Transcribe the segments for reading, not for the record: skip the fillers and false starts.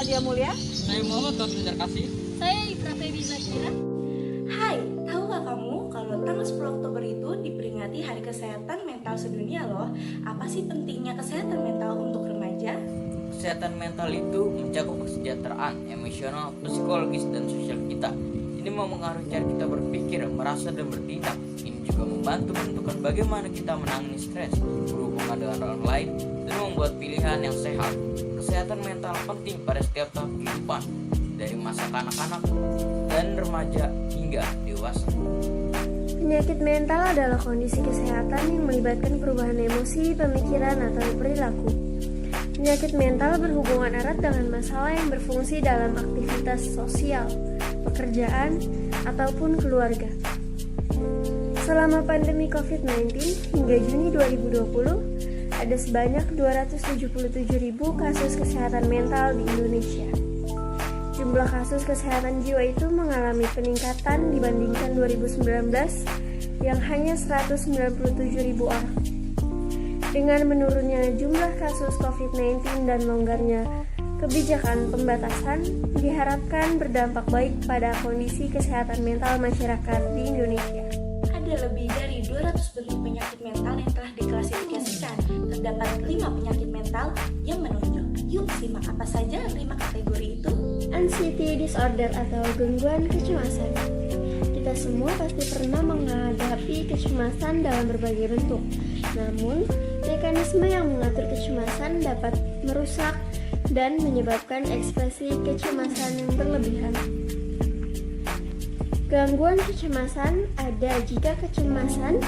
Nadia Mulia. Saya Muhammad Taufik Kasih. Saya Ifra Febi Zakira. Hai, tahu nggak kamu kalau tanggal 10 Oktober itu diperingati Hari Kesehatan Mental Sedunia loh. Apa sih pentingnya kesehatan mental untuk remaja? Kesehatan mental itu mencakup kesejahteraan emosional, psikologis, dan sosial kita. Ini mempengaruhi cara kita berpikir, merasa, dan bertindak. Ini juga membantu menentukan bagaimana kita menangani stres, berhubungan dengan orang lain, dan membuat pilihan yang sehat. Kesehatan mental penting pada setiap tahap kehidupan, dari masa kanak-kanak dan remaja hingga dewasa. Penyakit mental adalah kondisi kesehatan yang melibatkan perubahan emosi, pemikiran, atau perilaku. Penyakit mental berhubungan erat dengan masalah yang berfungsi dalam aktivitas sosial, pekerjaan, ataupun keluarga. Selama pandemi COVID-19 hingga Juni 2020, ada sebanyak 277.000 kasus kesehatan mental di Indonesia. Jumlah kasus kesehatan jiwa itu mengalami peningkatan dibandingkan 2019 yang hanya 197.000 orang. Dengan menurunnya jumlah kasus COVID-19 dan longgarnya kebijakan pembatasan, diharapkan berdampak baik pada kondisi kesehatan mental masyarakat di Indonesia. Ada lebih dari 200 bentuk penyakit mental yang telah diklasifikasikan. Terdapat 5 penyakit mental yang menonjol. Yuk simak apa saja 5 kategori itu. Anxiety disorder atau gangguan kecemasan. Kita semua pasti pernah menghadapi kecemasan dalam berbagai bentuk. Namun, mekanisme yang mengatur kecemasan dapat merusak dan menyebabkan ekspresi kecemasan yang berlebihan. Gangguan kecemasan ada jika kecemasan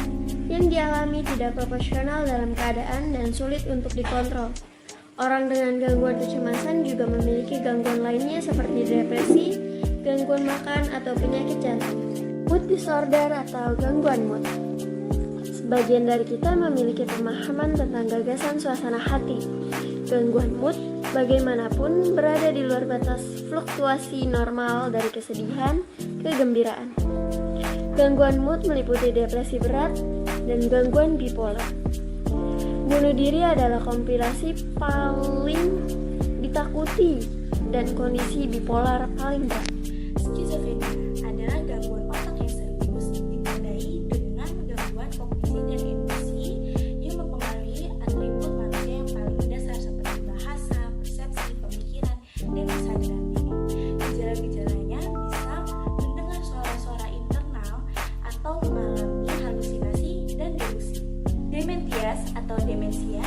yang dialami tidak proporsional dalam keadaan dan sulit untuk dikontrol. Orang dengan gangguan kecemasan juga memiliki gangguan lainnya seperti depresi, gangguan makan, atau penyakit jantung. Mood disorder atau gangguan mood. Sebagian dari kita memiliki pemahaman tentang gagasan suasana hati. Gangguan mood bagaimanapun berada di luar batas fluktuasi normal dari kesedihan ke kegembiraan. Gangguan mood meliputi depresi berat dan gangguan bipolar. Bunuh diri adalah kompilasi paling ditakuti dan kondisi bipolar paling berat. Skizofrenia adalah gangguan otak yang serius ditandai dengan gangguan kognisi dan emosi yang mempengaruhi atribut manusia yang paling mendasar seperti bahasa, persepsi, pemikiran, dan kesadaran diri. Gejala-gejalanya bisa mendengar suara-suara internal atau mengalami halusinasi dan delusi. Dementias atau demensia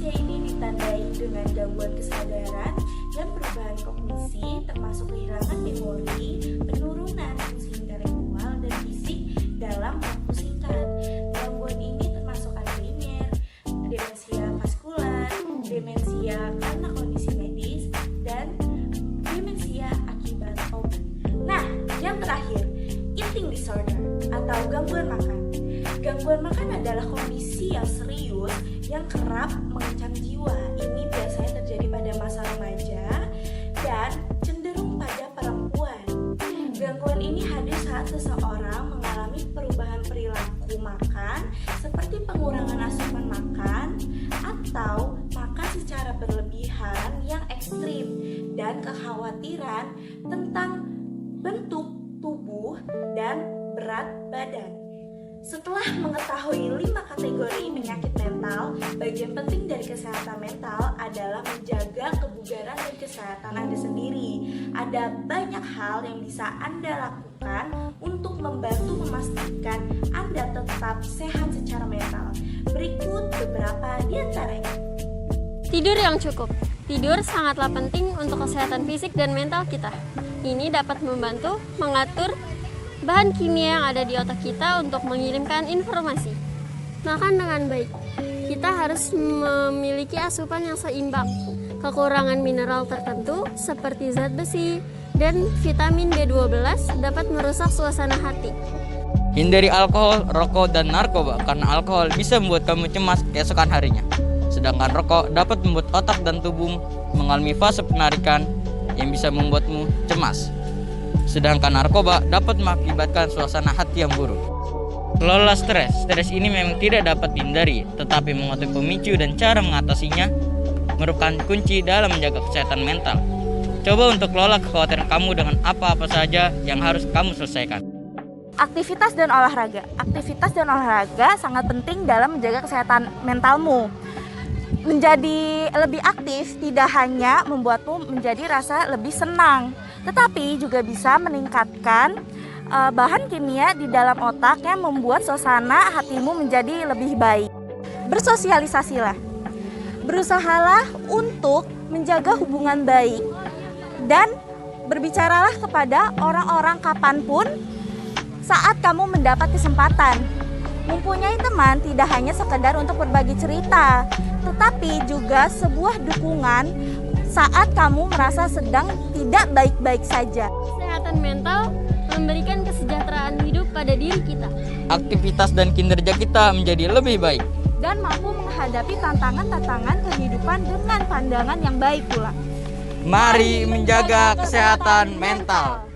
ini ditandai dengan gangguan kesadaran dan perubahan kognisi termasuk kehilangan memori, penurunan fungsi intelektual dan fisik dalam waktu singkat. Gangguan ini termasuk Alzheimer, demensia vaskular, demensia karena kondisi medis, dan demensia akibat obat. Nah, yang terakhir, eating disorder atau gangguan makan. Gangguan makan adalah kondisi yang serius yang kerap mengancam jiwa. Ini biasanya terjadi pada masa remaja dan cenderung pada perempuan. Gangguan ini hadir saat seseorang mengalami perubahan perilaku makan seperti pengurangan asupan makan atau makan secara berlebihan yang ekstrim dan kekhawatiran tentang bentuk tubuh dan berat badan. Setelah mengetahui 5 kategori penyakit mental, bagian penting dari kesehatan mental adalah menjaga kebugaran dan kesehatan Anda sendiri. Ada banyak hal yang bisa Anda lakukan untuk membantu memastikan Anda tetap sehat secara mental. Berikut beberapa di antaranya. Tidur yang cukup. Tidur sangatlah penting untuk kesehatan fisik dan mental kita. Ini dapat membantu mengatur bahan kimia yang ada di otak kita untuk mengirimkan informasi. Makan dengan baik. Kita harus memiliki asupan yang seimbang. Kekurangan mineral tertentu seperti zat besi dan vitamin B12 dapat merusak suasana hati. Hindari alkohol, rokok, dan narkoba karena alkohol bisa membuat kamu cemas keesokan harinya. Sedangkan rokok dapat membuat otak dan tubuh mengalami fase penarikan yang bisa membuatmu cemas. Sedangkan narkoba dapat mengakibatkan suasana hati yang buruk. Kelola stres. Stres ini memang tidak dapat dihindari, tetapi mengetahui pemicu dan cara mengatasinya merupakan kunci dalam menjaga kesehatan mental. Coba untuk kelola kekhawatiran kamu dengan apa-apa saja yang harus kamu selesaikan. Aktivitas dan olahraga. Aktivitas dan olahraga sangat penting dalam menjaga kesehatan mentalmu. Menjadi lebih aktif tidak hanya membuatmu menjadi rasa lebih senang, tetapi juga bisa meningkatkan bahan kimia di dalam otak yang membuat suasana hatimu menjadi lebih baik. Bersosialisasilah. Berusahalah untuk menjaga hubungan baik dan berbicaralah kepada orang-orang kapanpun saat kamu mendapat kesempatan. Mempunyai teman tidak hanya sekedar untuk berbagi cerita, tetapi juga sebuah dukungan saat kamu merasa sedang tidak baik-baik saja. Kesehatan mental memberikan kesejahteraan hidup pada diri kita. Aktivitas dan kinerja kita menjadi lebih baik. Dan mampu menghadapi tantangan-tantangan kehidupan dengan pandangan yang baik pula. Mari menjaga kesehatan mental.